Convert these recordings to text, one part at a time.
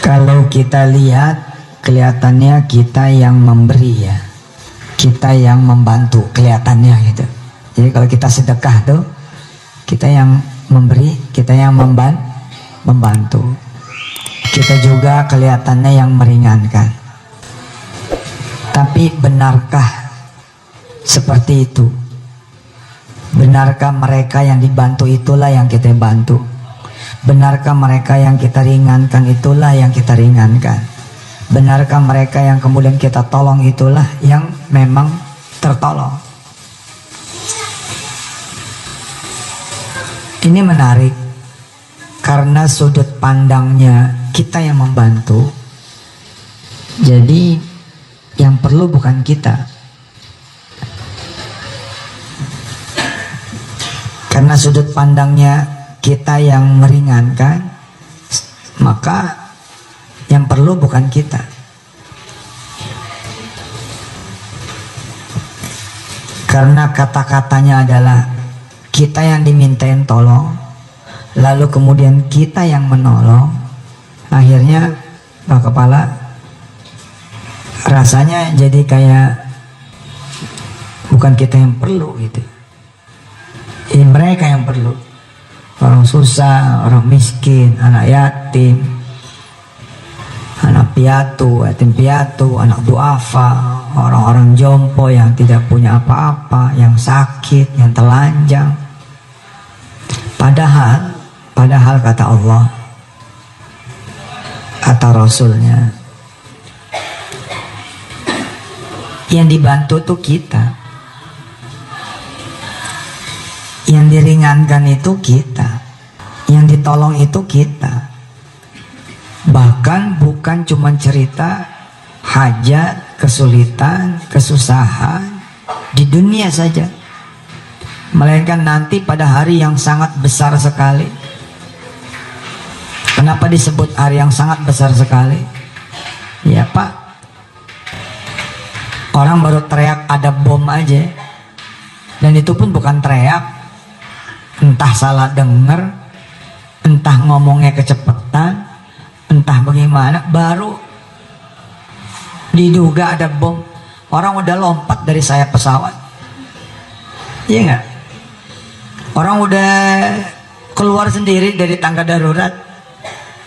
Kalau kita lihat, kelihatannya kita yang memberi ya, kita yang membantu kelihatannya gitu. Jadi kalau kita sedekah tuh, kita yang memberi, kita yang membantu. Kita juga kelihatannya yang meringankan. Tapi benarkah seperti itu? Benarkah mereka yang dibantu itulah yang kita bantu? Benarkah mereka yang kita ringankan itulah yang kita ringankan? Benarkah mereka yang kemudian kita tolong itulah yang memang tertolong? Ini menarik karena sudut pandangnya kita yang membantu. Jadi yang perlu bukan kita. Karena sudut pandangnya kita yang meringankan, maka yang perlu bukan kita. Karena kata-katanya adalah kita yang dimintain tolong, lalu kemudian kita yang menolong. Akhirnya Pak Kepala, rasanya jadi kayak bukan kita yang perlu gitu. Ini mereka yang perlu. Orang susah, orang miskin, anak yatim, anak piatu, yatim piatu, anak duafa, orang-orang jompo yang tidak punya apa-apa, yang sakit, yang telanjang. Padahal kata Allah, kata Rasulnya, yang dibantu tuh kita, yang diringankan itu kita, yang ditolong itu kita. Bahkan bukan cuma cerita hajat, kesulitan, kesusahan di dunia saja, melainkan nanti pada hari yang sangat besar sekali. Kenapa disebut hari yang sangat besar sekali? Ya Pak, orang baru teriak ada bom aja, dan itu pun bukan teriak, entah salah dengar, entah ngomongnya kecepatan, entah bagaimana, baru diduga ada bom, orang udah lompat dari sayap pesawat. Iya nggak? Orang udah keluar sendiri dari tangga darurat,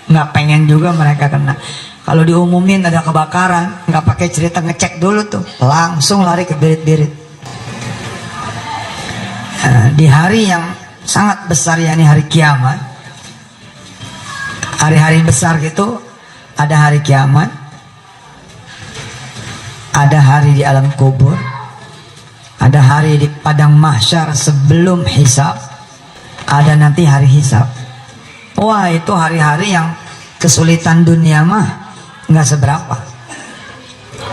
nggak pengen juga mereka kena. Kalau diumumin ada kebakaran, nggak pakai cerita, ngecek dulu tuh, langsung lari ke birit-birit. Di hari yang sangat besar, yakni hari kiamat, hari-hari besar gitu, ada hari kiamat, ada hari di alam kubur, ada hari di padang mahsyar sebelum hisab, ada nanti hari hisab. Wah, itu hari-hari yang kesulitan dunia mah nggak seberapa.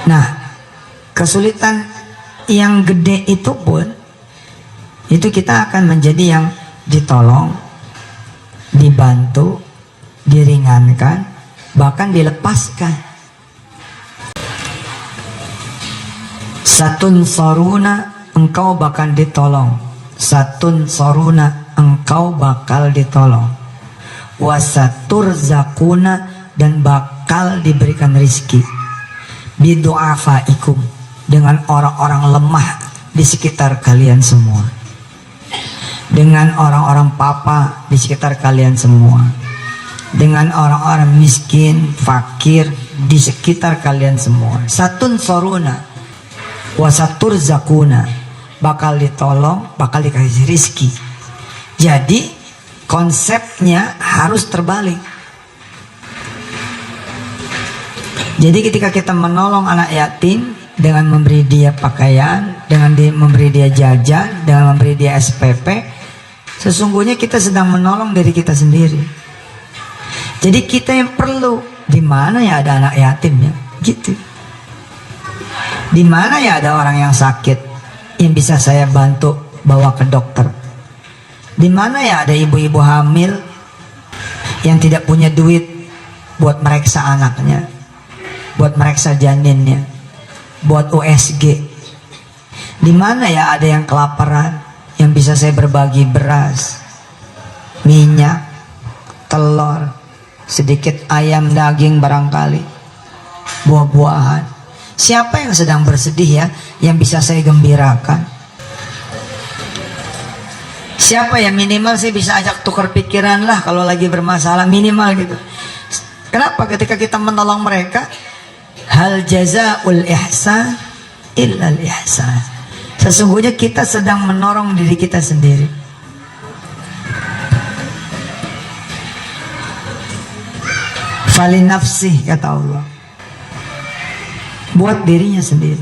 Nah, kesulitan yang gede itu pun, itu kita akan menjadi yang ditolong, dibantu, diringankan, bahkan dilepaskan. Satun soruna, engkau bakal ditolong. Satun soruna, engkau bakal ditolong. Wasatur zakuna, dan bakal diberikan rizki. Bidu'afaikum, dengan orang-orang lemah di sekitar kalian semua, dengan orang-orang papa di sekitar kalian semua, dengan orang-orang miskin, fakir di sekitar kalian semua. Satun soruna wasatur zakuna, bakal ditolong, bakal dikasih rizki. Jadi konsepnya harus terbalik. Jadi ketika kita menolong anak yatim dengan memberi dia pakaian, dengan memberi dia jajan, dengan memberi dia SPP, sesungguhnya kita sedang menolong diri kita sendiri. Jadi kita yang perlu, di mana ya ada anak yatimnya, gitu. Di mana ya ada orang yang sakit yang bisa saya bantu bawa ke dokter. Di mana ya ada ibu-ibu hamil yang tidak punya duit buat meriksa anaknya, buat meriksa janinnya, buat USG. Di mana ya ada yang kelaparan yang bisa saya berbagi beras, minyak, telur, sedikit ayam, daging barangkali, buah-buahan. Siapa yang sedang bersedih ya, yang bisa saya gembirakan? Siapa ya, minimal saya bisa ajak tukar pikiran lah kalau lagi bermasalah, minimal gitu. Kenapa? Ketika kita menolong mereka, hal jazaul ihsan illal ihsan. Sesungguhnya kita sedang menolong diri kita sendiri. Fali nafsih, kata Allah, buat dirinya sendiri.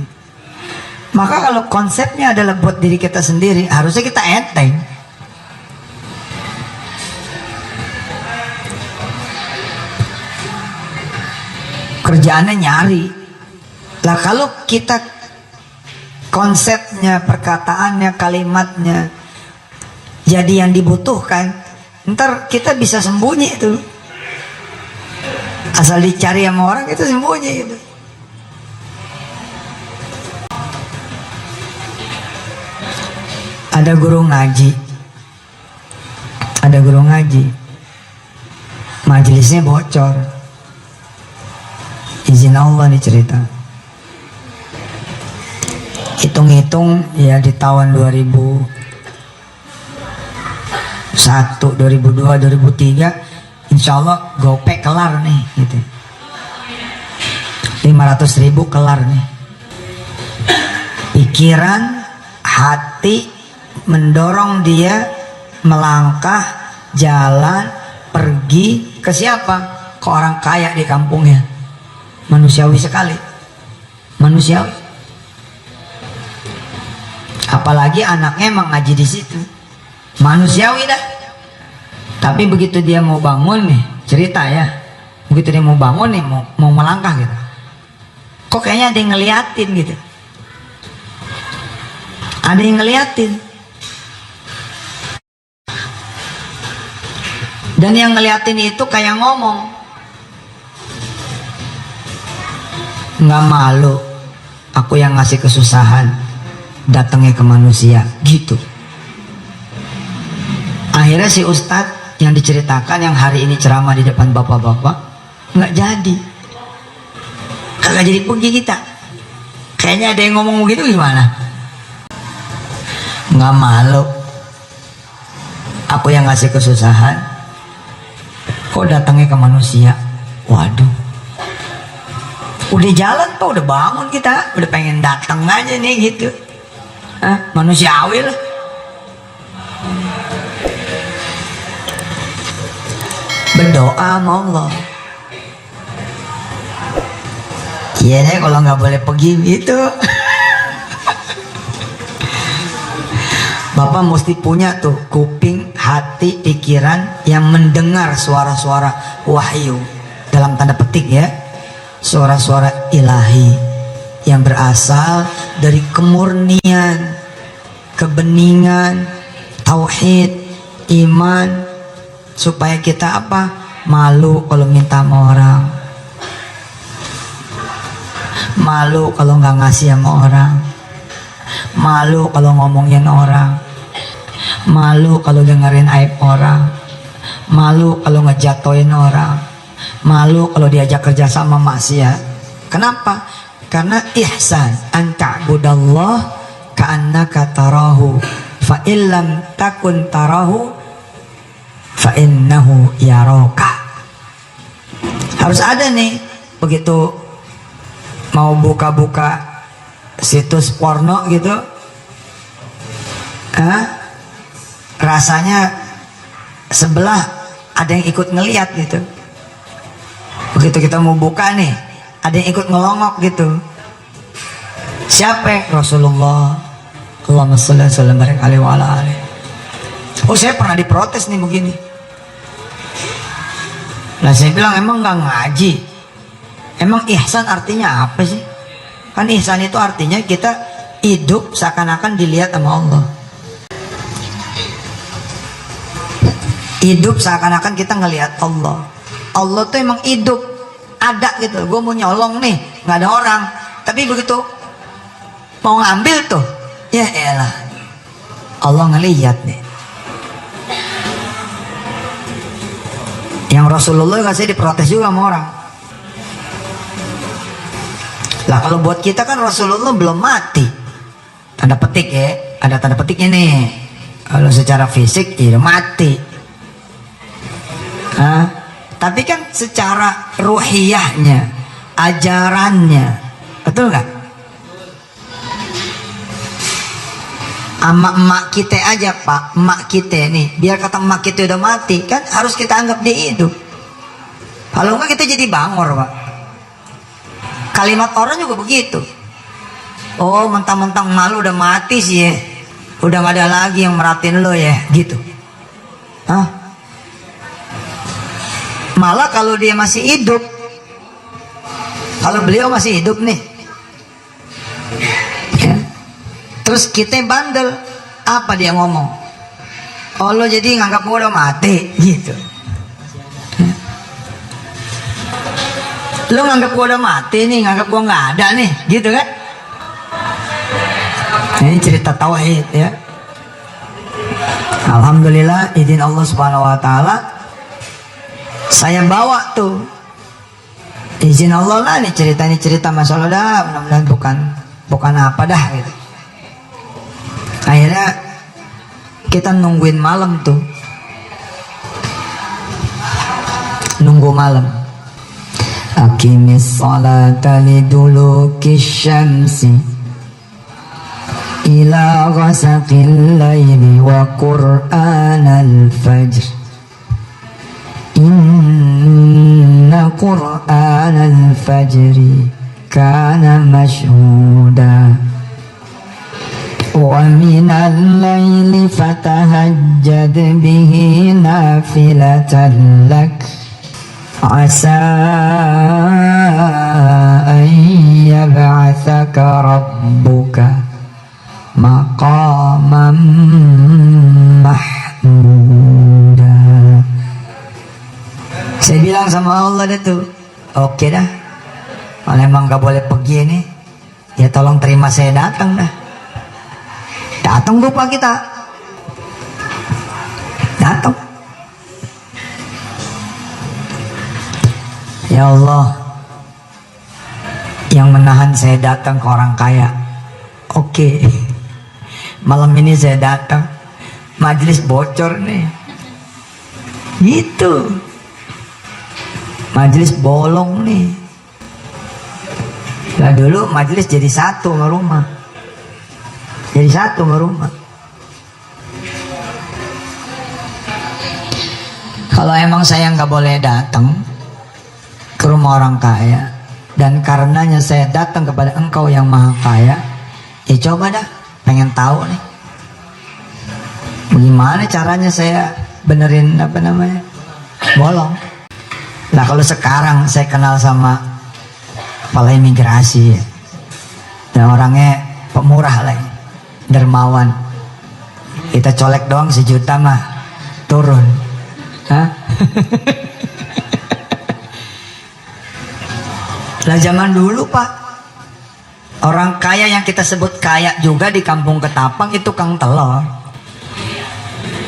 Maka kalau konsepnya adalah buat diri kita sendiri, harusnya kita enteng. Kerjaannya nyari lah. Kalau kita konsepnya, perkataannya, kalimatnya jadi yang dibutuhkan, ntar kita bisa sembunyi tuh. Asal dicari sama orang itu sembunyi gitu. Ada guru ngaji, majelisnya bocor. Izin Allah nih cerita. Hitung-hitung ya di tahun 2001, 2002, 2003 insya Allah gopek kelar nih gitu. 500.000 kelar nih. Pikiran, hati mendorong dia melangkah, jalan, pergi ke siapa? Ke orang kaya di kampungnya. Manusiawi sekali, manusiawi. Apalagi anaknya emang ngaji di situ, manusiawi dah. Tapi begitu dia mau bangun nih, cerita ya, begitu dia mau bangun nih, mau melangkah gitu, kok kayaknya ada yang ngeliatin gitu. Ada yang ngeliatin. Dan yang ngeliatin itu kayak ngomong, nggak malu aku yang ngasih kesusahan datangnya ke manusia gitu. Akhirnya si ustadz yang diceritakan, yang hari ini ceramah di depan bapak-bapak, nggak jadi, kagak jadi pergi kita. Kayaknya ada yang ngomong begitu, gimana? Nggak malu aku yang ngasih kesusahan kok datangnya ke manusia. Waduh, udah jalan pak, udah bangun kita, udah pengen datang aja nih gitu. Manusiawi lah. Berdoa sama Allah. Iya deh kalau nggak boleh pergi gitu. Bapak mesti punya tuh kuping, hati, pikiran yang mendengar suara-suara wahyu, dalam tanda petik ya, suara-suara ilahi yang berasal dari kemurnian, kebeningan, tauhid, iman, supaya kita apa? Malu kalau minta sama orang, malu kalau nggak ngasih sama orang, malu kalau ngomongin orang, malu kalau dengerin aib orang, malu kalau ngejatoin orang, malu kalau diajak kerja sama maksiat. Kenapa? Karena ihsan an ta'budallah ka'annaka tarahu fa illam takun tarahu fa innahu yaraka. Harus ada nih, begitu mau buka-buka situs porno gitu, rasanya sebelah ada yang ikut ngeliat gitu. Begitu kita mau buka nih, ada yang ikut ngelongok gitu. Siapa? Rasulullah. Allahumma sholli alaihi wa ala alihi. Oh, saya pernah diprotes nih begini. Nah saya bilang, emang nggak ngaji? Emang ihsan artinya apa sih? Kan ihsan itu artinya kita hidup seakan-akan dilihat sama Allah. Hidup seakan-akan kita ngelihat Allah. Allah tuh emang hidup, ada gitu. Gue mau nyolong nih, nggak ada orang, tapi begitu mau ngambil tuh, ya elah, Allah ngelihat nih. Yang Rasulullah kasih diprotes juga sama orang. Lah kalau buat kita kan Rasulullah belum mati. Tanda petik ya, ada tanda petiknya nih. Kalau secara fisik ya mati. Tapi kan secara ruhiyahnya, ajarannya, betul nggak? Emak kita aja pak, emak kita nih, biar kata emak kita udah mati, kan harus kita anggap dia hidup. Kalau enggak kita jadi bangor pak. Kalimat orang juga begitu. Oh mentang-mentang malu udah mati sih ya, udah gak ada lagi yang merhatiin lo ya, gitu. Malah kalau dia masih hidup, kalau beliau masih hidup nih, terus kita bandel, apa dia ngomong? Oh lo jadi nganggap gue udah mati gitu. Lo nganggap gue udah mati nih, nganggap gue nggak ada nih, gitu kan? Ini cerita tauhid ya. Alhamdulillah izin Allah Subhanahu Wa Taala, saya bawa tuh izin Allah lah nih cerita masalah dah, mudah-mudahan bukan apa dah gitu. Akhirnya kita nungguin malam tuh, nunggu malam. Aqimis salata liduluki syamsi ila ghasaqil layli wa qur'anal fajr inna qur'anal fajri kana mashhuda وَمِنَ اللَّيْلِ فَتَهَجَّدْ بِهِ نَافِلَةً لَكَ عَسَىٰ أَن يَبْعَثَكَ رَبُّكَ مَقَامًا مَحْمُودًا. Saya bilang sama Allah dah tuh, oke dah, kalau emang gak boleh pergi nih, ya tolong terima saya datang dah. Datang lupa kita, datang. Ya Allah, yang menahan saya datang ke orang kaya. Oke, malam ini saya datang, majelis bocor nih, gitu, majelis bolong nih. Lah dulu majelis jadi satu sama rumah. Jadi satu rumah. Kalau emang saya nggak boleh datang ke rumah orang kaya, dan karenanya saya datang kepada engkau yang maha kaya, ya coba dah, pengen tahu nih, bagaimana caranya saya benerin apa namanya, bolong. Nah kalau sekarang saya kenal sama kepala imigrasi, dan orangnya pemurah lagi, dermawan, kita colek doang 1 juta mah turun. Lah zaman dulu pak, orang kaya yang kita sebut kaya juga di kampung Ketapang itu tukang telur,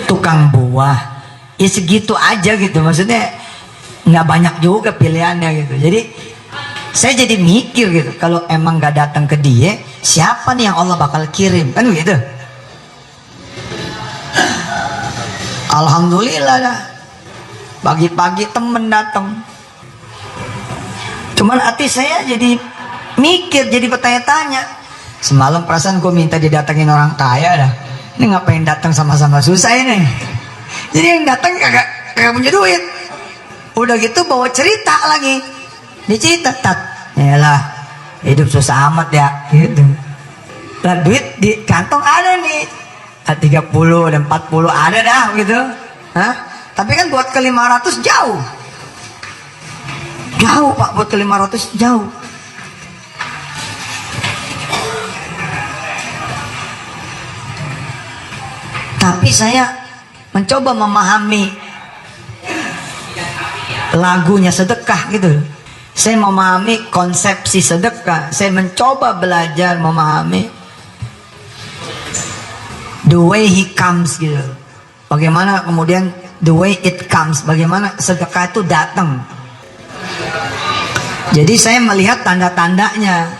tukang buah, ya segitu aja gitu, maksudnya nggak banyak juga pilihannya gitu. Jadi saya jadi mikir gitu, kalau emang nggak datang ke dia, siapa nih yang Allah bakal kirim, kan begitu. Alhamdulillah dah, pagi-pagi temen datang. Cuman hati saya jadi mikir, jadi bertanya-tanya. Semalam perasaan gue minta didatengin orang kaya dah, ini ngapain datang sama-sama susah ini. Jadi yang datang kagak punya duit. Udah gitu bawa cerita lagi, dicerita, yalah hidup susah amat ya gitu. Lah duit di kantong ada nih, 30 dan 40 ada dah gitu. Tapi kan buat ke 500 jauh pak, buat ke 500 jauh. Tapi saya mencoba memahami lagunya sedekah gitu. Saya memahami konsepsi sedekah. Saya mencoba belajar memahami the way he comes gitu. Bagaimana kemudian the way it comes, bagaimana sedekah itu datang. Jadi saya melihat tanda-tandanya.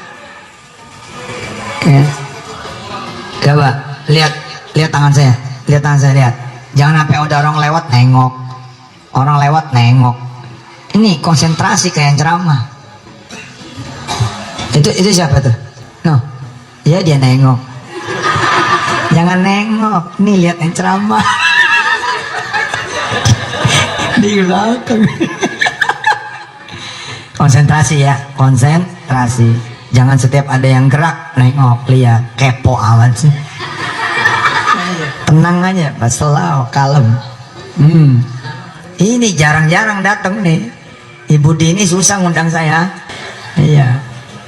Ya. Coba lihat tangan saya, lihat. Jangan sampai ada orang lewat nengok. Ini konsentrasi kayak ceramah. Itu siapa tuh? No, ya dia nengok. Jangan nengok, nih lihat yang ceramah. Di belakang. Konsentrasi ya, konsentrasi. Jangan setiap ada yang gerak nengok, lihat, kepo amat sih. Tenang aja, selau, kalem. Ini jarang-jarang datang nih. Ibu Dini susah ngundang saya. Iya,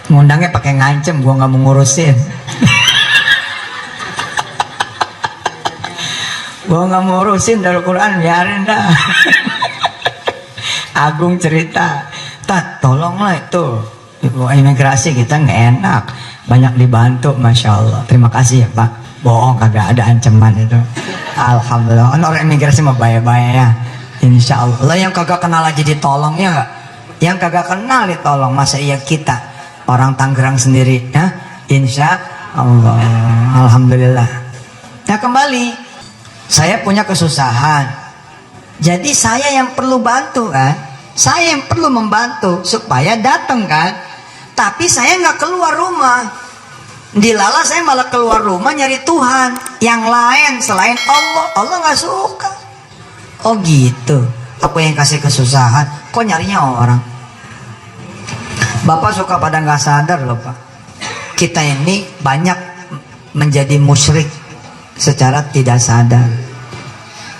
ngundangnya pakai ngancem, gua nggak mau ngurusin. Gua nggak mau ngurusin dari Quran, biarin dah. Agung cerita, Tat, tolonglah itu Ibu imigrasi kita nggak enak, banyak dibantu, masya Allah. Terima kasih ya Pak. Bohong, kagak ada ancaman itu. Alhamdulillah. Orang imigrasi mah bayar-bayar ya. Insya Allah. Yang kagak kenal aja ditolong ya nggak? Yang kagak kenal ditolong, masa iya kita orang Tangerang sendiri ya? Insya Allah. Alhamdulillah. Nah kembali, saya punya kesusahan. Jadi saya yang perlu bantu kan? Saya yang perlu membantu supaya datang kan? Tapi saya nggak keluar rumah. Dilala saya malah keluar rumah nyari Tuhan yang lain selain Allah. Allah nggak suka. Oh gitu. Apa yang kasih kesusahan? Kok nyarinya orang? Bapak suka pada nggak sadar loh Pak. Kita ini banyak menjadi musyrik secara tidak sadar.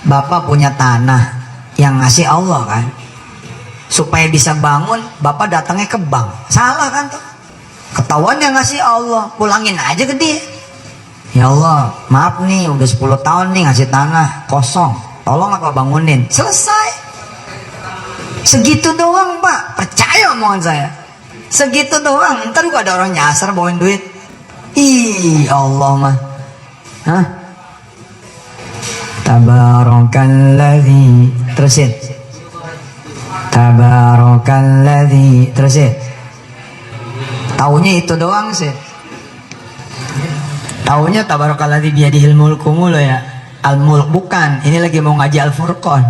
Bapak punya tanah yang ngasih Allah kan. Supaya bisa bangun, Bapak datangnya ke bank. Salah kan tuh? Ketahuan yang ngasih Allah, pulangin aja ke dia. Ya Allah, maaf nih, udah 10 tahun nih ngasih tanah kosong. Tolong apa bangunin. Selesai. Segitu doang Pak, percaya omongan saya. Segitu doang, ntar gua ada orang nyasar bawain duit. Ih Allah mah. Hah? Tabarakalladzi. Terusin. Tabarakalladzi. Terusin. Taunya itu doang sih. Taunya tabarakalladzi biyadihil mulku mulu ya. Al-mulk bukan. Ini lagi mau ngaji Al-Furqan.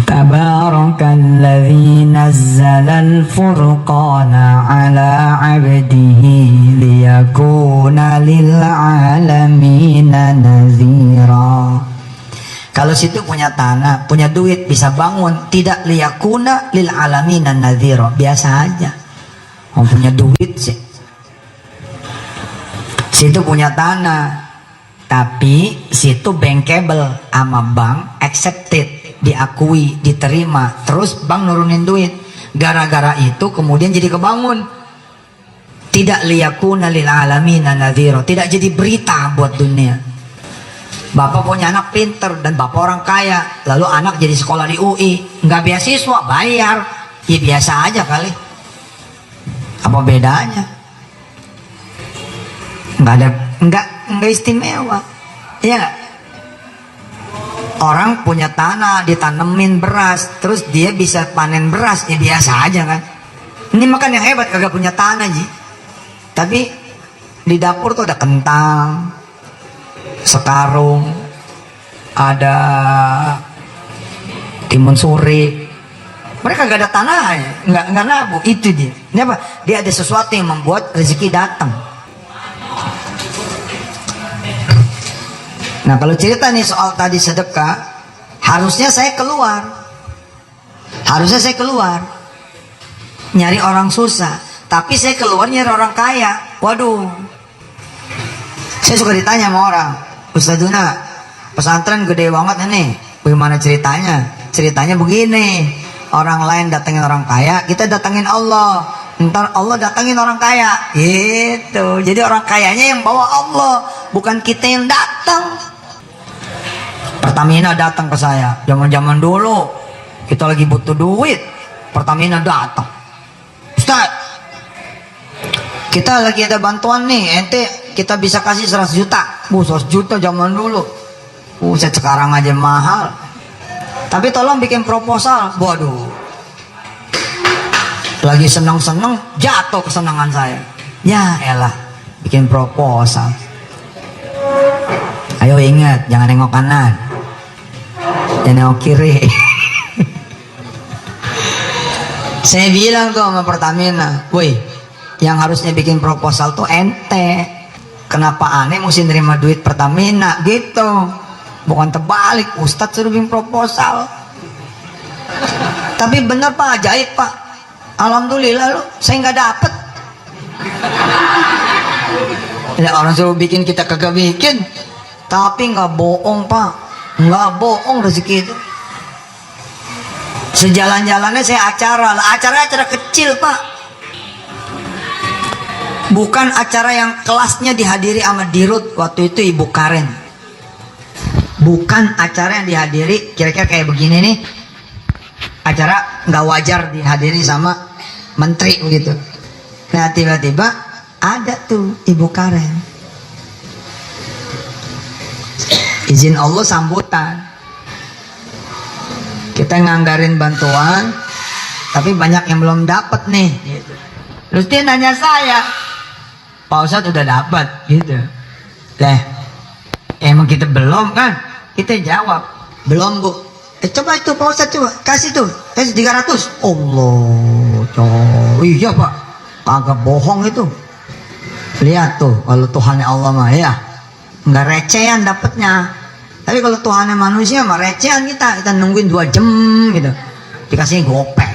Tabarakalladzi nazzalal furqana ala 'abdihi liyakuna lil 'alamina nazira. Kalau situ punya tanah, punya duit, bisa bangun, tidak liyakuna lil 'alamina nazira. Biasa aja. Oh, punya duit sih. Situ punya tanah, tapi situ bankable sama bank, accepted, diakui, diterima. Terus bank nurunin duit. Gara-gara itu kemudian jadi kebangun. Tidak liyakuna lil alamina nadhira. Tidak jadi berita buat dunia. Bapak punya anak pinter dan bapak orang kaya, lalu anak jadi sekolah di UI, nggak beasiswa, bayar. Ya biasa aja kali. Apa bedanya? Nggak istimewa. Iya nggak? Orang punya tanah, ditanemin beras, terus dia bisa panen beras, ya biasa aja kan. Ini makan yang hebat, kagak punya tanah Ji. Tapi di dapur tuh ada kentang, sekarung, ada timun suri. Mereka gak ada tanahnya, nggak nabung. Itu dia. Ini apa? Dia ada sesuatu yang membuat rezeki datang. Nah kalau cerita nih soal tadi sedekah, harusnya saya keluar. Nyari orang susah. Tapi saya keluar nyari orang kaya. Waduh. Saya suka ditanya sama orang, Ustadzuna, pesantren gede banget ini. Bagaimana ceritanya? Ceritanya begini. Orang lain datangin orang kaya, kita datangin Allah. Ntar Allah datangin orang kaya. Gitu. Jadi orang kayanya yang bawa Allah, bukan kita yang datang. Pertamina datang ke saya. Zaman-zaman dulu kita lagi butuh duit, Pertamina datang. Ustaz, kita lagi ada bantuan nih, ente kita bisa kasih 100 juta. 100 juta zaman dulu. Sekarang aja mahal. Tapi tolong bikin proposal. Waduh, lagi seneng-seneng jatuh kesenangan saya. Ya elah, bikin proposal. Ayo ingat, jangan nengok kanan, jangan nengok kiri. Saya bilang tuh sama Pertamina, woi, yang harusnya bikin proposal tuh ente. Kenapa aneh mesti nerima duit Pertamina gitu? Bukan terbalik, Ustadz suruh bikin proposal. Tapi bener Pak, ajaib Pak. Alhamdulillah loh, saya nggak dapet. Ya, orang suruh bikin kita kagak bikin. Tapi nggak bohong Pak, nggak bohong rezeki itu. Sejalan-jalannya saya acara kecil Pak. Bukan acara yang kelasnya dihadiri sama Dirut waktu itu Ibu Karen. Bukan acara yang dihadiri kira-kira kayak begini nih. Acara nggak wajar dihadiri sama menteri begitu. Nah tiba-tiba ada tuh Ibu Karen. Izin Allah sambutan. Kita nganggarin bantuan, tapi banyak yang belum dapat nih. Gitu. Terus dia nanya saya, Pak Ustadz udah dapat, gitu. Lah, emang kita belum kan? Kita jawab, belum Bu. Coba itu Pak Ustadz coba, kasih tuh, kasih 300. Allah, iya Pak, agak bohong itu. Lihat tuh, kalau Tuhannya Allah mah ya, nggak recehan dapatnya. Tapi kalau Tuhannya manusia mah recehan kita nungguin 2 jam gitu, dikasih gopek.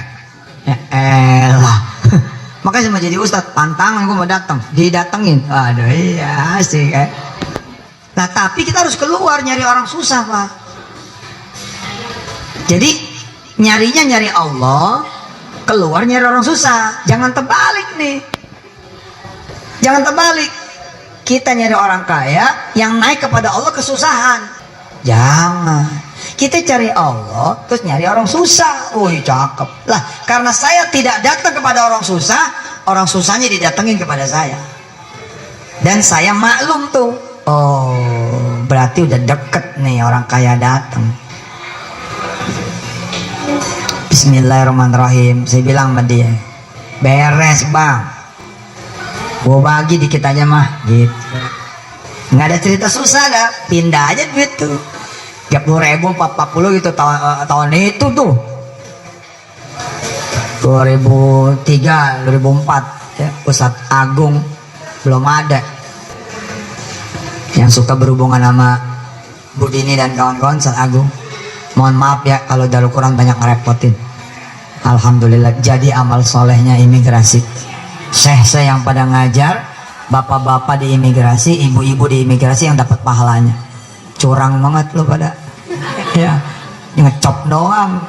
Ya elah. Makanya sama jadi Ustadz, pantangan gue mau datang, didatengin. Aduh iya asik Nah tapi kita harus keluar nyari orang susah Pak. Jadi nyarinya nyari Allah, keluar nyari orang susah. Jangan terbalik nih. Jangan terbalik. Kita nyari orang kaya yang naik kepada Allah kesusahan. Jangan. Kita cari Allah terus nyari orang susah. Wih cakep. Lah karena saya tidak datang kepada orang susahnya didatengin kepada saya. Dan saya maklum tuh. Oh berarti udah deket nih orang kaya datang. Bismillahirrahmanirrahim. Saya bilang sama dia, beres bang, gua bagi dikit aja mah gitu. Nggak ada cerita susah dah, pindah aja duit tuh 30.000 40 gitu tahun itu tuh 2003 2004 ya, Ustadz Agung belum ada yang suka berhubungan sama Bu Dini dan kawan-kawan. Ustadz Agung, mohon maaf ya kalau dalam Quran banyak ngerepotin. Alhamdulillah jadi amal solehnya imigrasi. Syekh yang pada ngajar, bapak-bapak di imigrasi, ibu-ibu di imigrasi yang dapat pahalanya. Curang banget lo pada ya, ngecop doang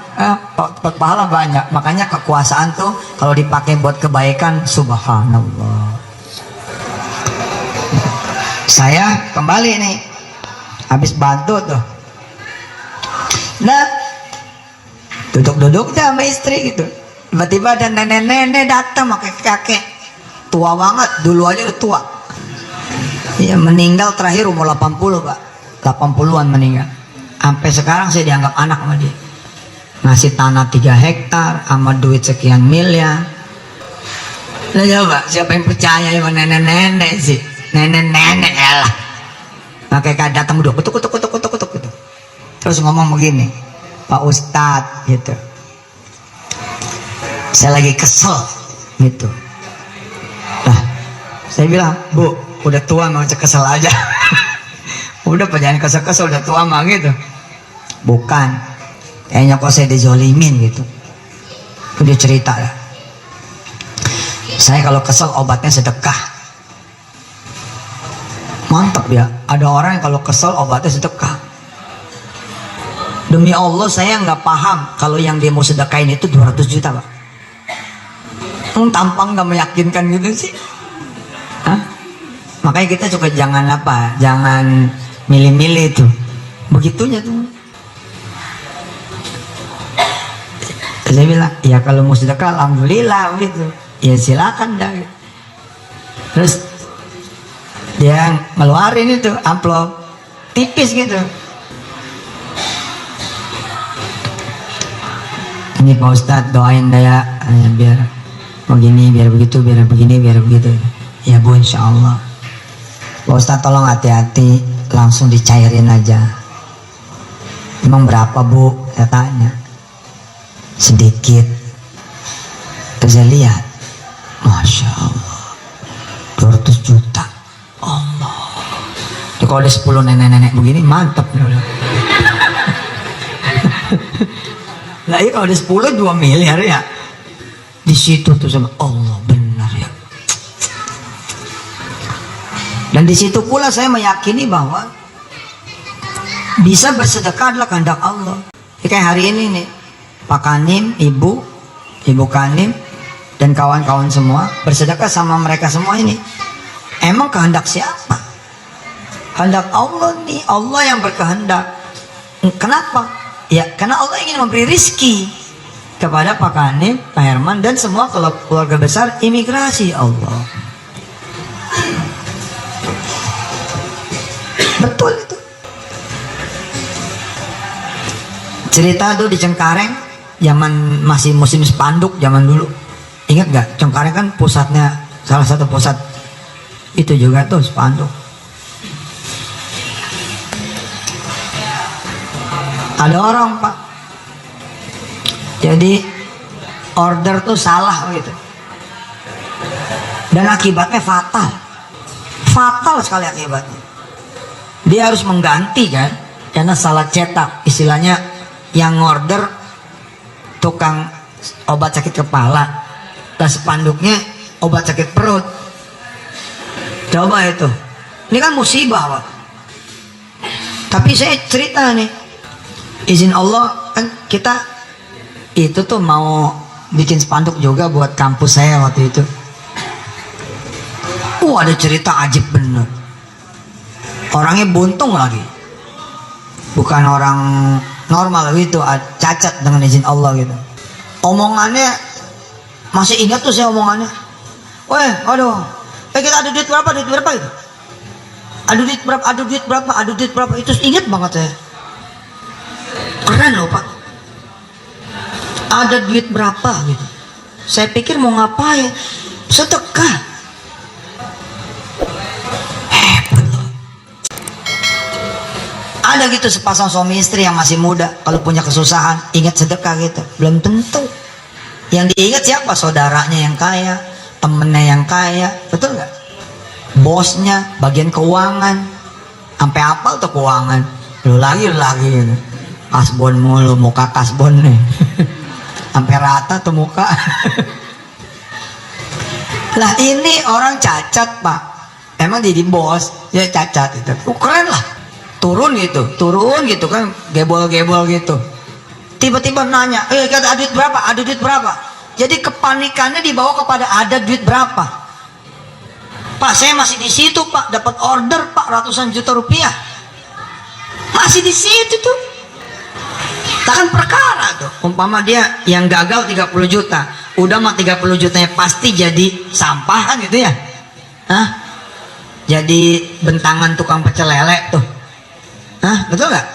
dapat pahala banyak. Makanya kekuasaan tuh kalau dipakai buat kebaikan, subhanallah. Saya kembali nih habis bantu tuh, nah duduk-duduk sama istri gitu, tiba-tiba ada nenek-nenek datang, pakai kakek tua banget, dulu aja udah tua. Iya meninggal terakhir umur 80 Pak, 80-an meninggal. Sampai sekarang saya dianggap anak sama dia. Ngasih tanah 3 hektar sama duit sekian miliar. Nah coba siapa yang percaya sama nenek-nenek sih? Nenek-nenek lah. Pakai datang udah kutuk. Terus ngomong begini, Pak Ustadz gitu, saya lagi kesel gitu. Nah saya bilang, Bu udah tua nggak usah kesel aja. Udah jangan kesel-kesel, udah tua mah gitu. Bukan, kayaknya kok saya dizolimin gitu. Udah cerita lah. Saya kalau kesel obatnya sedekah. Mantap ya, ada orang yang kalau kesel obatnya sedekah. Demi Allah saya nggak paham kalau yang dia mau sedekahin itu 200 juta Pak. Tampang nggak meyakinkan gitu sih. Hah? Makanya kita juga jangan jangan milih-milih tuh. Begitunya tuh. Saya bilang, ya kalau mau sedekah alhamdulillah gitu. Ya silakan dah. Terus dia ngeluarin itu amplop tipis gitu. Ini Pak Ustadz doain daya biar begini, biar begitu, biar begini, biar begitu. Ya Bu, insya Allah. Pak Ustadz tolong hati-hati, langsung dicairin aja. Emang berapa Bu? Saya tanya. Sedikit. Terus saya lihat, Masya Allah, 200 juta. Allah. Jadi kalau ada 10 nenek-nenek begini mantap. Lah iya kalau ada 10 2 miliar ya. Di situ tuh sama Allah, benar ya. Dan di situ pula saya meyakini bahwa bisa bersedekah adalah kehendak Allah. Ya, kayak hari ini nih, Pak Kanim, Ibu Kanim dan kawan-kawan semua bersedekah sama mereka semua ini. Emang kehendak siapa? Kehendak Allah nih, Allah yang berkehendak. Kenapa? Ya karena Allah ingin memberi rizki kepada Pak Kanim, Pak Herman dan semua keluarga besar imigrasi Allah. Betul itu. Cerita tuh di Cengkareng, zaman masih musim spanduk zaman dulu. Ingat gak? Cengkareng kan pusatnya, salah satu pusat itu juga tuh spanduk. Ada orang Pak, jadi order tuh salah gitu, dan akibatnya fatal sekali akibatnya. Dia harus mengganti kan, karena salah cetak. Istilahnya yang order tukang obat sakit kepala, dan spanduknya obat sakit perut. Coba itu, ini kan musibah Pak. Tapi saya cerita nih, izin Allah kan kita itu tuh mau bikin spanduk juga buat kampus saya waktu itu. Ada cerita ajib bener. Orangnya buntung lagi, bukan orang normal gitu, cacat dengan izin Allah gitu. Omongannya masih ingat tuh saya omongannya. Kita ada duit berapa gitu. Ada duit berapa itu ingat banget saya. Keren loh Pak, ada duit berapa gitu. Saya pikir mau ngapain, sedekah. Hebat loh. Ada gitu sepasang suami istri yang masih muda, kalau punya kesusahan ingat sedekah gitu. Belum tentu yang diingat siapa, saudaranya yang kaya, temennya yang kaya, betul nggak? Bosnya, bagian keuangan, sampai hafal tuh keuangan. Lu lagi gitu. Kasbon mulu, muka kasbon nih. Sampai rata tuh muka. Lah ini orang cacat Pak. Emang jadi bos, ya cacat itu. Keren lah. Turun gitu kan, gebol-gebol gitu. Tiba-tiba nanya, kata ada duit berapa? Jadi kepanikannya dibawa kepada ada duit berapa. Pak, saya masih di situ Pak, dapat order Pak, ratusan juta rupiah. Masih di situ tuh. Takkan perkara tuh. Umpama dia yang gagal 30 juta, udah mah 30 jutanya pasti jadi sampah kan gitu ya. Jadi bentangan tukang pecel lele tuh. Betul nggak?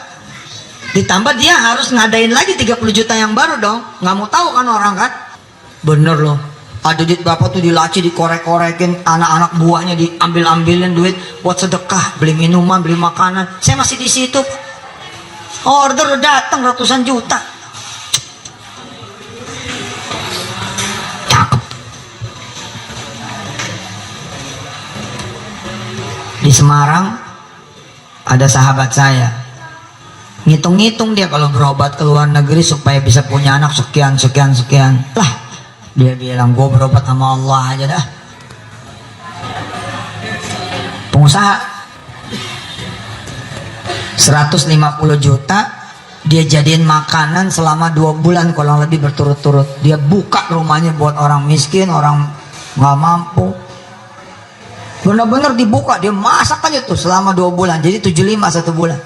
Ditambah dia harus ngadain lagi 30 juta yang baru dong. Nggak mau tahu kan orang kan? Bener loh. Ada duit berapa tuh dilaci, dikorek-korekin, anak-anak buahnya diambil-ambilin duit buat sedekah, beli minuman, beli makanan. Saya masih di situ. Order udah datang ratusan juta. Cakep. Di Semarang ada sahabat saya, ngitung-ngitung dia kalau berobat ke luar negeri supaya bisa punya anak sekian. Lah, dia bilang gue berobat sama Allah aja dah. Pengusaha 150 juta dia jadiin makanan selama 2 bulan kurang lebih berturut-turut. Dia buka rumahnya buat orang miskin, orang nggak mampu. Benar-benar dibuka, dia masak aja tuh selama 2 bulan. Jadi 75 1 bulan.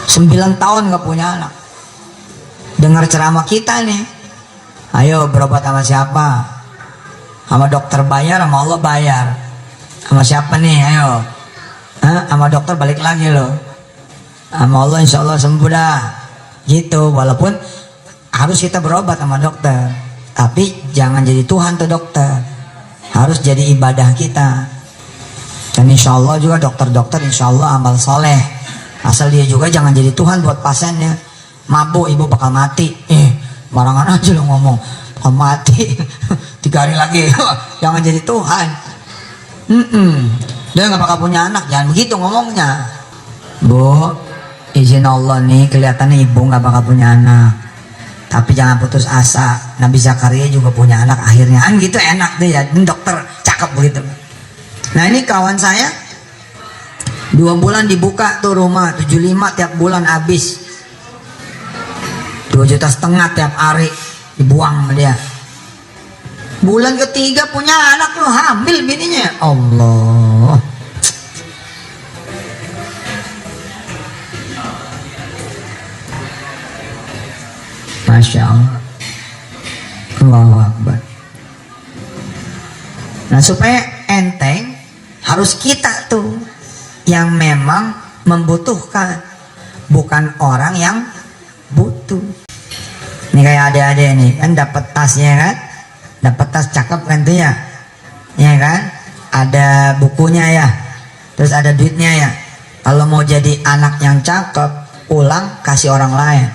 9 tahun nggak punya anak. Dengar ceramah kita nih, ayo berobat sama siapa? Sama dokter bayar, sama Allah bayar. Sama siapa nih? Ayo. Sama dokter balik lagi loh. Sama Allah insya Allah sembuh dah. gitu. Walaupun harus kita berobat sama dokter, tapi jangan jadi Tuhan tuh dokter, harus jadi ibadah kita. Dan insya Allah juga dokter-dokter insya Allah amal soleh, asal dia juga jangan jadi Tuhan buat pasiennya. Mabuk ibu bakal mati, barangan aja lo ngomong bakal mati 3 hari lagi jangan jadi Tuhan. Dia nggak bakal punya anak, jangan begitu ngomongnya. Bu, izin Allah nih kelihatannya ibu nggak bakal punya anak, tapi jangan putus asa. Nabi Zakaria juga punya anak akhirnya, kan gitu enak deh ya. Dokter cakep begitu. Nah ini kawan saya 2 bulan dibuka tuh rumah 75 tiap bulan habis 2,5 juta tiap hari dibuang sama dia. Bulan ketiga punya anak loh, hamil bininya. Allah. Masya Allah. Allahu Akbar. Nah supaya enteng, harus kita tuh yang memang membutuhkan, bukan orang yang butuh. Ini kayak adik-adik nih kan dapat tasnya kan, dapat tas cakep kan tuh ya, ya kan, ada bukunya ya, terus ada duitnya ya. Kalau mau jadi anak yang cakep, pulang kasih orang lain.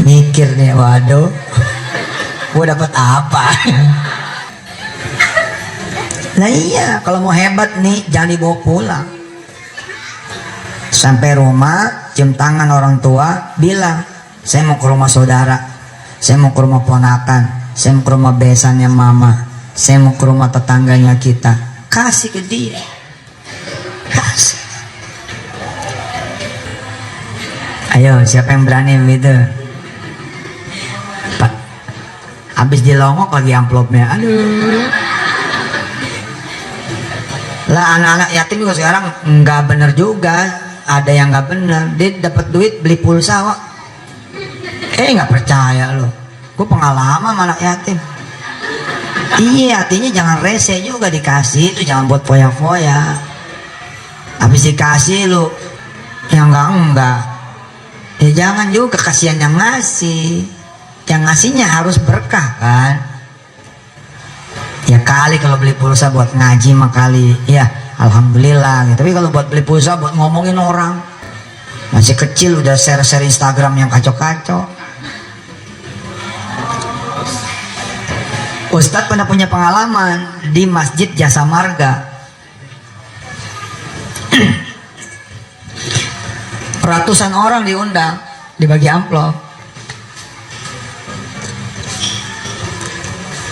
Mikir nih, waduh, gue dapat apa? Nah iya, kalau mau hebat nih jangan dibawa pulang. Sampai rumah, cium tangan orang tua, bilang, saya mau ke rumah saudara, saya mau ke rumah ponakan, saya mau ke rumah besannya mama, saya mau ke rumah tetangganya kita. Kasih ke dia, kasih. Ayo, siapa yang berani begitu? Pak, habis dilongok lagi amplopnya, aduh. Lah anak-anak yatim juga sekarang nggak bener juga. Ada yang nggak bener, dia dapat duit beli pulsa kok. Nggak percaya loh, gue pengalaman sama anak yatim. Iya, artinya jangan rese juga dikasih itu, jangan buat foya-foya. Habis dikasih lo yang enggak, ya jangan juga, kasihan yang ngasih. Yang ngasihnya harus berkah kan. Ya kali kalau beli pulsa buat ngaji mah kali, ya alhamdulillah gitu. Tapi kalau buat beli pulsa buat ngomongin orang, masih kecil udah share-share Instagram yang kacau-kacau. Ustadz pernah punya pengalaman di Masjid Jasa Marga. Ratusan orang diundang, dibagi amplop.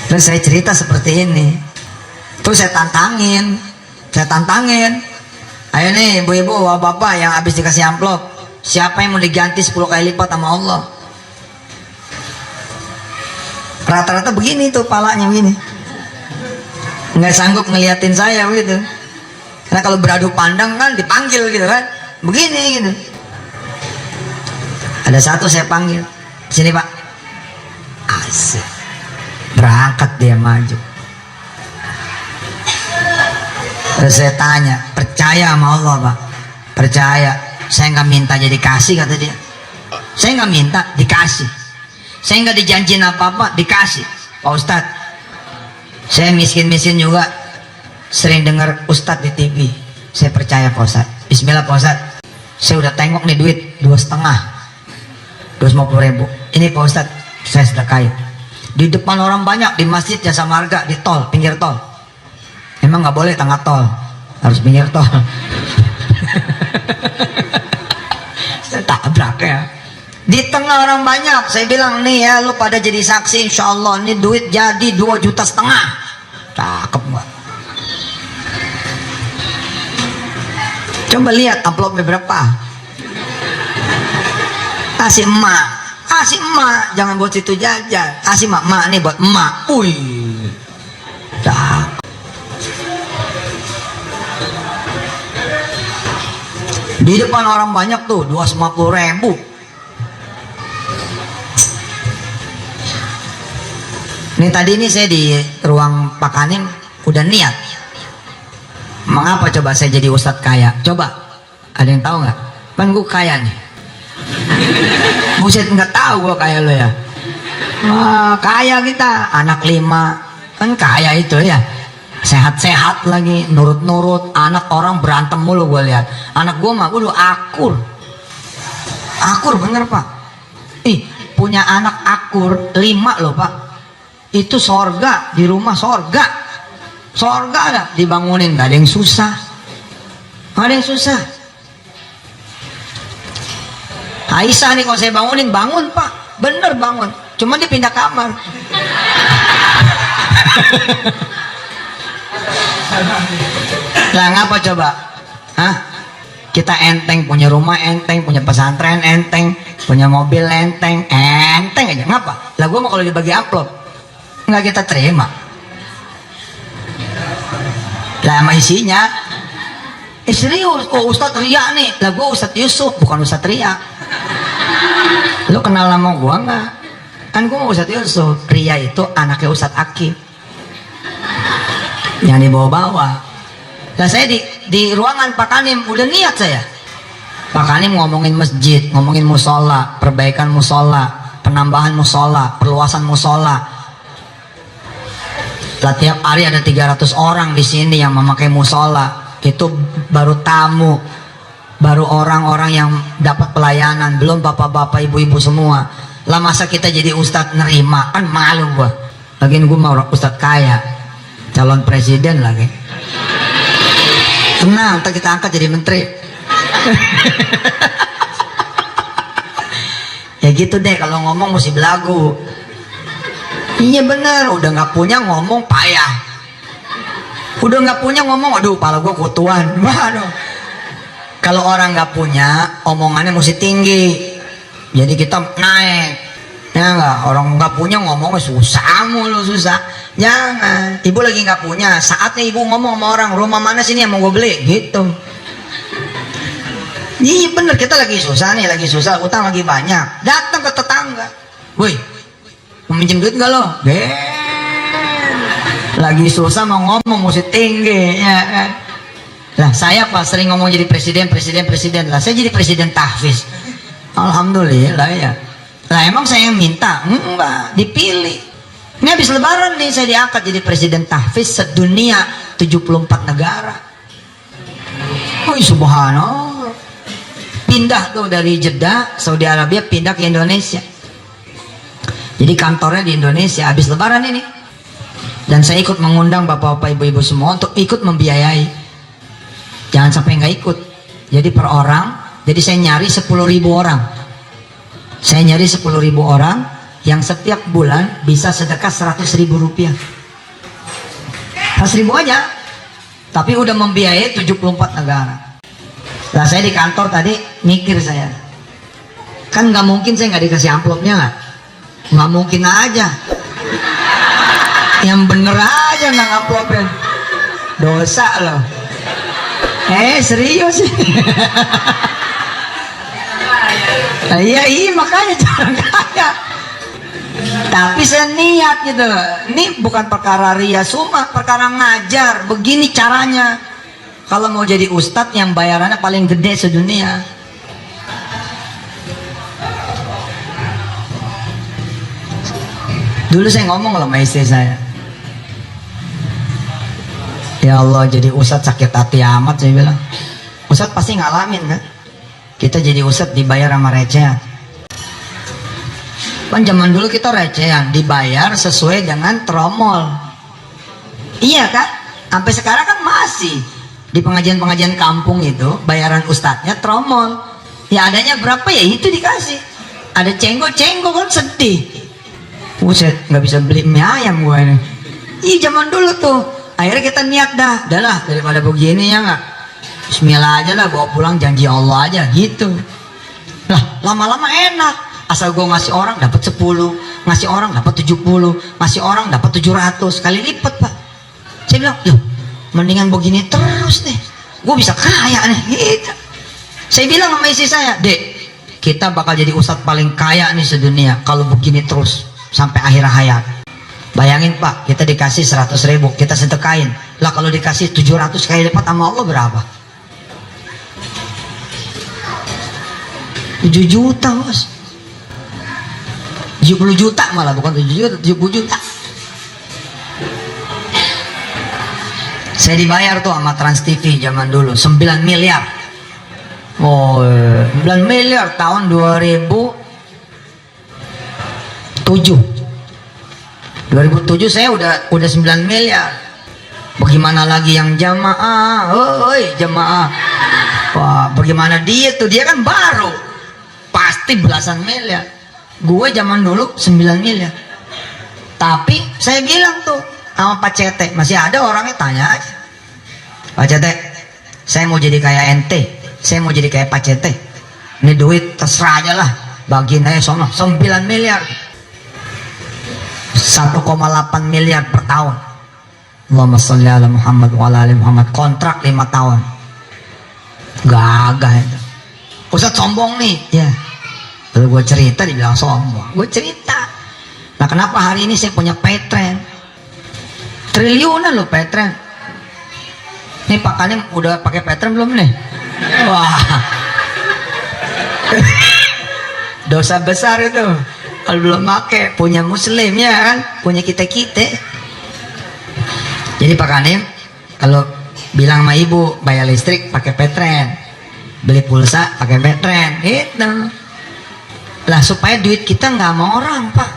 Terus saya cerita seperti ini. Terus saya tantangin. Ayo nih ibu-ibu, bapak yang habis dikasih amplop, siapa yang mau diganti 10 kali lipat sama Allah? Rata-rata begini tuh palanya begini. Nggak sanggup ngeliatin saya begitu. Karena kalau beradu pandang kan dipanggil gitu kan. Begini gitu. Ada satu saya panggil. Sini pak. Asik. Berangkat dia maju. Terus saya tanya, percaya sama Allah pak? Percaya. Saya nggak minta jadi kasih kata dia. Saya nggak minta dikasih. Saya nggak dijanjiin apa-apa dikasih. Pak Ustadz, saya miskin-miskin juga, sering dengar Ustadz di TV. Saya percaya Pak Ustadz. Bismillah Pak Ustadz. Saya udah tengok nih duit 2,5, 250.000. Ini Pak Ustadz, saya sedekahin. Di depan orang banyak, di Masjid Jasa Marga, di tol, pinggir tol. Emang nggak boleh tengah tol, harus pinggir tol. Saya tabrak ya. Di tengah orang banyak, saya bilang nih ya, lu pada jadi saksi, insya Allah ini duit jadi 2,5 juta. Cakep nggak? Coba lihat amplopnya berapa. Kasih emak, jangan buat situ jajan. Kasih emak nih buat emak. Wih, cakep. Di depan orang banyak tuh 250.000. Nih tadi ini saya di ruang Pak Kanim udah niat Mengapa coba saya jadi ustadz kaya? Coba, ada yang tahu nggak? Kan gue kaya nih. Buset, nggak tahu gue kaya lo ya. Kaya kita, anak 5, kan kaya itu ya. Sehat-sehat lagi, nurut-nurut. Anak orang berantem mulu gue lihat. Anak gue mah udah akur. Akur bener pak. Punya anak akur 5 loh pak. Itu sorga, di rumah sorga. Sorga ada, dibangunin, gak ada yang susah. Gak ada yang susah. Aisyah nih kalau saya bangunin, bangun pak. Bener bangun. Cuma dia pindah kamar. Lah ngapa coba? Hah? Kita enteng, punya rumah enteng, punya pesantren enteng, punya mobil enteng aja. Ngapa? Lah gue mau kalau dibagi amplop nggak kita terima. Lah sama isinya serius, oh Ustadz Ria nih. Lah gue Ustadz Yusuf, bukan Ustadz Ria. Lu kenal sama gue nggak? Kan gue mau Ustadz Yusuf. Ria itu anaknya Ustadz Akif yang dibawa-bawa. Lah saya di ruangan Pak Kanim udah niat saya. Pak Kanim ngomongin masjid, ngomongin musola, perbaikan musola, penambahan musola, perluasan musola. Lah tiap hari ada 300 orang di sini yang memakai musola. Itu baru tamu, baru orang-orang yang dapat pelayanan, belum bapak-bapak, ibu-ibu semua. Lah masa kita jadi ustadz nerima? Kan malu gua. Lagian gua mau ustadz kaya, calon presiden lagi. Tenang, ntar kita angkat jadi menteri. Ya gitu deh, kalau ngomong mesti belagu. Iya bener, udah nggak punya ngomong payah. Udah nggak punya ngomong, aduh pala gua kutuan. Waduh. Kalau orang nggak punya, omongannya mesti tinggi. Jadi kita naik. Ya nggak, orang nggak punya ngomongnya susah mulu, susah. Jangan. Ibu lagi nggak punya, saatnya ibu ngomong sama orang, rumah mana sini yang mau gue beli, gitu. Iya bener, kita lagi susah nih, lagi susah, utang lagi banyak. Datang ke tetangga, woi, mau minjem duit nggak lo? Lagi susah mau ngomong mesti tinggi, ya kan? Lah saya pas sering ngomong jadi presiden lah, saya jadi presiden tahfiz. Alhamdulillah ya. Lah emang saya yang minta? Enggak, dipilih. Ini habis lebaran nih saya diangkat jadi presiden tahfiz sedunia 74 negara. Oh subhanallah. Pindah tuh dari Jeddah, Saudi Arabia, pindah ke Indonesia. Jadi kantornya di Indonesia habis lebaran ini. Dan saya ikut mengundang bapak-bapak, ibu-ibu semua untuk ikut membiayai. Jangan sampai nggak ikut. Jadi per orang, jadi saya nyari 10.000 orang. Saya nyari 10.000 orang yang setiap bulan bisa sedekah 100.000 rupiah. 100.000 aja. Tapi udah membiayai 74 negara. Nah saya di kantor tadi mikir saya. Kan nggak mungkin saya nggak dikasih amplopnya nggak? Nggak mungkin aja. Yang bener aja nggak amplopin. Dosa loh. Serius sih. Iya makanya jarang kaya. Tapi saya niat gitu. Ini bukan perkara ria sumah, perkara ngajar. Begini caranya. Kalau mau jadi ustadz yang bayarannya paling gede sedunia. Dulu saya ngomong sama istri saya. Ya Allah, jadi ustadz sakit hati amat, saya bilang. Ustadz pasti ngalamin kan. Kita jadi ustadz dibayar sama recehan. Kan zaman dulu kita recehan, dibayar sesuai dengan tromol. Iya kan? Sampai sekarang kan masih di pengajian-pengajian kampung itu bayaran ustadznya tromol. Ya adanya berapa ya itu dikasih. Ada cenggol-cenggol kan sedih. Buset, nggak bisa beli mie ayam gue ini. Iya zaman dulu tuh. Akhirnya kita niat dah, udahlah daripada begini ya nggak. Bismillah aja lah, bawa pulang janji Allah aja gitu. Lah lama-lama enak. Asal gue ngasih orang dapat 10, ngasih orang dapat 70, ngasih orang dapat 700 kali lipat pak. Saya bilang, yuk mendingan begini terus nih, gue bisa kaya nih gitu. Saya bilang sama istri saya, dek kita bakal jadi ustadz paling kaya nih sedunia kalau begini terus sampai akhir hayat. Bayangin Pak, kita dikasih 100.000, kita sedekain. Lah kalau dikasih 700 kali lipat sama Allah berapa? 7 juta bos. 70 juta malah, bukan 7 juta, 70 juta. Saya dibayar tuh sama Trans TV zaman dulu 9 miliar. Oh, 9 miliar tahun 2007 saya udah 9 miliar. Bagaimana lagi yang jamaah? Oi, jamaah. Wah, bagaimana dia tuh? Dia kan baru. Pasti belasan miliar. Gue zaman dulu 9 miliar. Tapi saya bilang tuh sama Pak Cete, masih ada orangnya, tanya aja. Pak Cete, saya mau jadi kayak ente. Saya mau jadi kayak Pak Cete. Ini duit terserah aja lah. Bagiin aja sono 9 miliar. 1,8 miliar per tahun. Allahumma sholli ala Muhammad wa ala ali Muhammad. Kontrak 5 tahun. Gagah itu. Ustadz sombong nih. Ya. Lalu gue cerita, dibilang sombong. Gue cerita. Nah kenapa hari ini saya punya Petren? Triliunan loh Petren. Nih Pak Kanim udah pakai Petren belum nih? Wah. Dosa besar itu. Kalau belum pakai, punya muslim ya kan, punya kita-kita. Jadi Pak Kanim, kalau bilang sama ibu bayar listrik pakai Petren, beli pulsa pakai Petren, gitu. Lah supaya duit kita nggak sama orang Pak.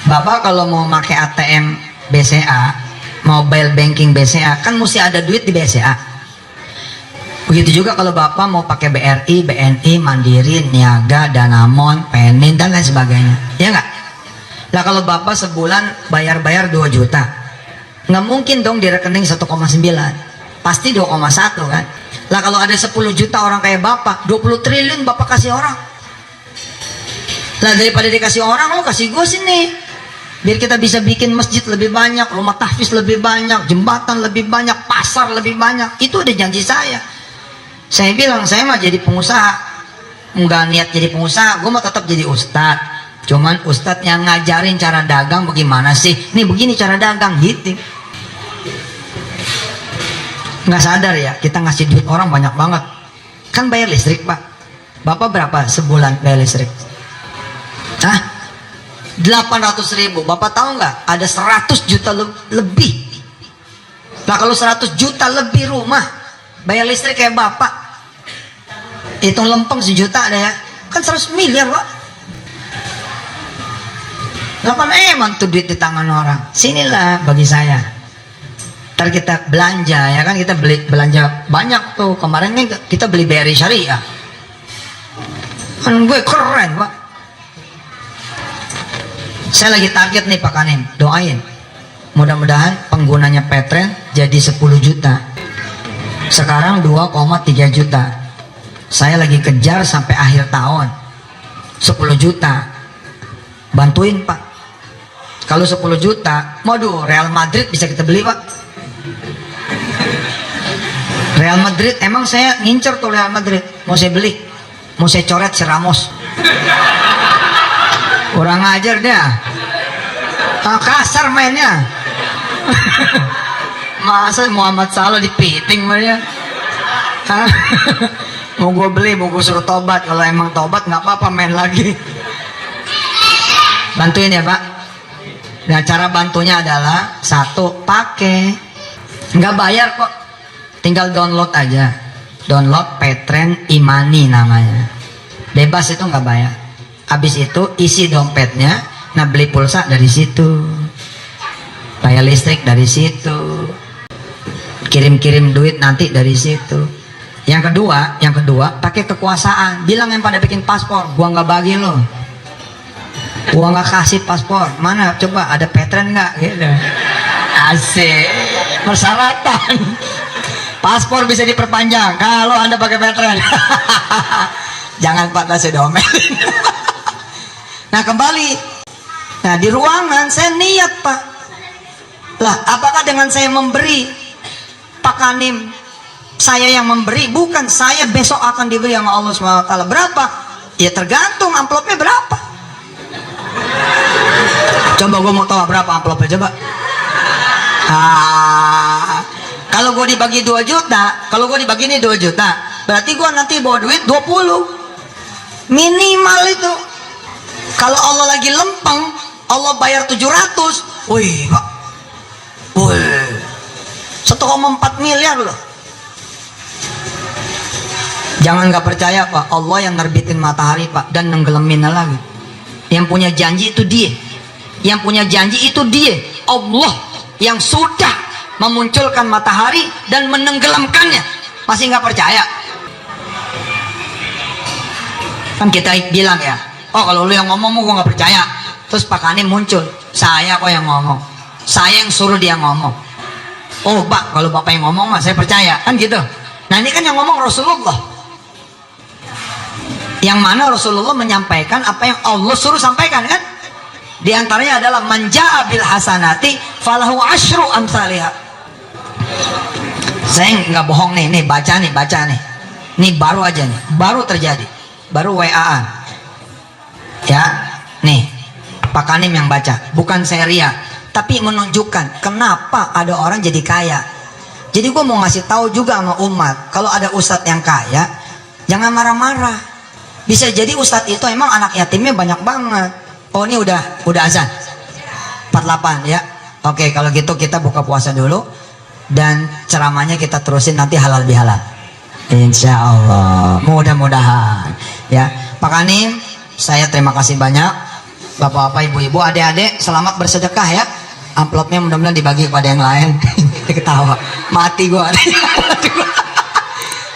Bapak kalau mau pakai ATM BCA, mobile banking BCA, kan mesti ada duit di BCA. Begitu juga kalau Bapak mau pakai BRI, BNI, Mandiri, Niaga, Danamon, Penin, dan lain sebagainya. Ya nggak? Lah kalau Bapak sebulan bayar-bayar 2 juta, nggak mungkin dong di rekening 1,9. Pasti 2,1 kan? Lah kalau ada 10 juta orang kayak Bapak, 20 triliun Bapak kasih orang. Lah daripada dikasih orang, lo kasih gue sini. Biar kita bisa bikin masjid lebih banyak, rumah tahfiz lebih banyak, jembatan lebih banyak, pasar lebih banyak. Itu udah janji saya. Saya bilang, saya mah jadi pengusaha. Enggak niat jadi pengusaha, gue mah tetap jadi ustadz. Cuman ustadz yang ngajarin cara dagang bagaimana sih. Nih begini cara dagang, gitu. Nggak sadar ya, kita ngasih duit orang banyak banget. Kan bayar listrik Pak. Bapak berapa sebulan bayar listrik? Hah? 800.000. Bapak tahu nggak? Ada 100 juta lebih. Nah kalau 100 juta lebih rumah bayar listrik kayak Bapak, hitung lempeng sejuta ada ya, kan 100 miliar Pak. Lapan emang tuh duit di tangan orang. Sinilah bagi saya. Ntar kita belanja ya kan, kita belanja banyak tuh. Kemarin nih kita beli BRI Syariah. Kan gue keren Pak. Saya lagi target nih Pak Kanim, doain. Mudah-mudahan penggunanya Petren jadi 10 juta. Sekarang 2,3 juta. Saya lagi kejar sampai akhir tahun 10 juta. Bantuin Pak. Kalau 10 juta, waduh, Real Madrid bisa kita beli Pak. Real Madrid, emang saya ngincer tuh Real Madrid. Mau saya beli, mau saya coret si Ramos. Kurang ajar dia. Kasar mainnya. Masa Muhammad Salah dipiting dia. Mau gue beli, mau gue suruh tobat. Kalau emang tobat nggak apa-apa, main lagi. Bantuin ya Pak. Nah cara bantunya adalah, satu, pakai, nggak bayar kok, tinggal download aja. Download Petren Imani namanya, bebas, itu nggak bayar. Habis itu isi dompetnya, nah beli pulsa dari situ, bayar listrik dari situ, kirim-kirim duit nanti dari situ. Yang kedua pakai kekuasaan. Bilang yang pada bikin paspor, gua nggak bagi lo, gua nggak kasih paspor. Mana coba ada Petren nggak gitu. Asik. Persyaratan paspor bisa diperpanjang kalau Anda pakai Petren. Jangan Pak, saya domelin. Nah kembali, nah di ruangan saya niat Pak. Lah apakah dengan saya memberi, Pak Kanim, saya yang memberi, bukan saya besok akan diberi sama Allah SWT. Berapa? Ya tergantung amplopnya berapa. Coba gue mau tahu berapa amplopnya coba. Kalau gue dibagi 2 juta, kalau gue dibagi ini 2 juta, berarti gue nanti bawa duit 20 minimal itu. Kalau Allah lagi lempeng, Allah bayar 700, wih pak, wih 1,4 miliar loh. Jangan nggak percaya pak, Allah yang nerbitin matahari pak dan nenggelaminnya lagi. Yang punya janji itu dia, yang punya janji itu dia, Allah yang sudah memunculkan matahari dan menenggelamkannya. Masih nggak percaya? Kan kita bilang ya, oh kalau lu yang ngomong gue nggak percaya. Terus Pak Kanim muncul, saya kok yang ngomong, saya yang suruh dia ngomong. Oh pak, kalau bapak yang ngomong mah saya percaya, kan gitu. Nah ini kan yang ngomong Rasulullah, yang mana Rasulullah menyampaikan apa yang Allah suruh sampaikan kan. Di antaranya adalah manja'a bil hasanati falahu asyru amsalihha. Saya nggak bohong nih, baca nih. Nih baru aja nih, baru terjadi, baru WA-an. Ya, nih Pak Kanim yang baca, bukan saya ria, tapi menunjukkan kenapa ada orang jadi kaya. Jadi gue mau ngasih tahu juga sama umat, kalau ada ustadz yang kaya, jangan marah-marah. Bisa jadi ustadz itu emang anak yatimnya banyak banget. Oh ini udah azan 48 ya. Oke kalau gitu kita buka puasa dulu dan ceramahnya kita terusin nanti halal bihalal. Insya Allah, mudah-mudahan ya. Pak Kanim, saya terima kasih banyak. Bapak-bapak, ibu-ibu, adik-adik, selamat bersedekah ya. Amplopnya mudah-mudahan dibagi kepada yang lain. Ketawa, mati gua.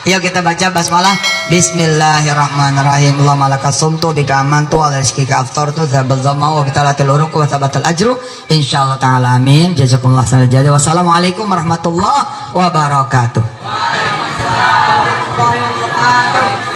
Yuk kita baca basmalah. Bismillahirrahmanirrahim. Allahumma lakas sumtu bika amantu ala rizkika aftartu dzabal dhamma wa bitalatil uruq wa thabatal ajru insyaallah ta'ala amin. Jazakumullah khairan jazaa. Wassalamualaikum warahmatullahi wabarakatuh. Waalaikumsalam warahmatullahi wabarakatuh.